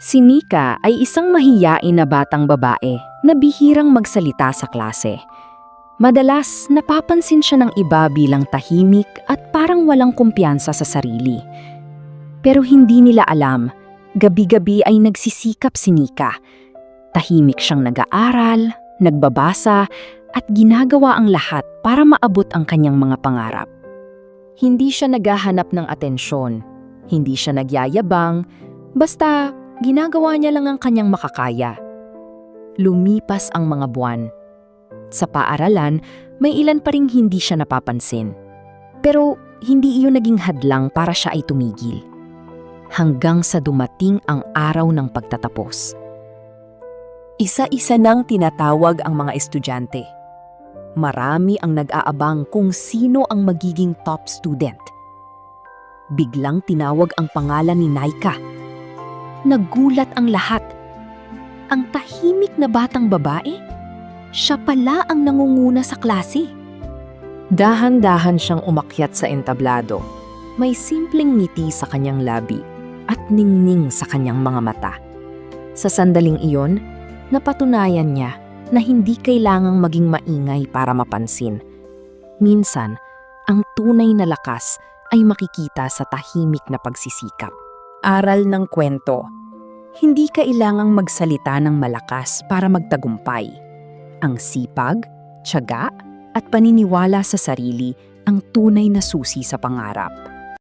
Si Nika ay isang mahiyain na batang babae na bihirang magsalita sa klase. Madalas, napapansin siya ng iba bilang tahimik at parang walang kumpiyansa sa sarili. Pero hindi nila alam, gabi-gabi ay nagsisikap si Nika. Tahimik siyang nag-aaral, nagbabasa, at ginagawa ang lahat para maabot ang kanyang mga pangarap. Hindi siya naghahanap ng atensyon, hindi siya nagyayabang, basta ginagawa niya lang ang kanyang makakaya. Lumipas ang mga buwan. Sa paaralan, may ilan pa ring hindi siya napapansin. Pero hindi iyon naging hadlang para siya ay tumigil. Hanggang sa dumating ang araw ng pagtatapos. Isa-isa nang tinatawag ang mga estudyante. Marami ang nag-aabang kung sino ang magiging top student. Biglang tinawag ang pangalan ni Nika. Nagulat ang lahat. Ang tahimik na batang babae, siya pala ang nangunguna sa klase. Dahan-dahan siyang umakyat sa entablado. May simpleng ngiti sa kanyang labi at ningning sa kanyang mga mata. Sa sandaling iyon, napatunayan niya na hindi kailangang maging maingay para mapansin. Minsan, ang tunay na lakas ay makikita sa tahimik na pagsisikap. Aral ng kwento. Hindi kailangang magsalita ng malakas para magtagumpay. Ang sipag, tiyaga, at paniniwala sa sarili ang tunay na susi sa pangarap.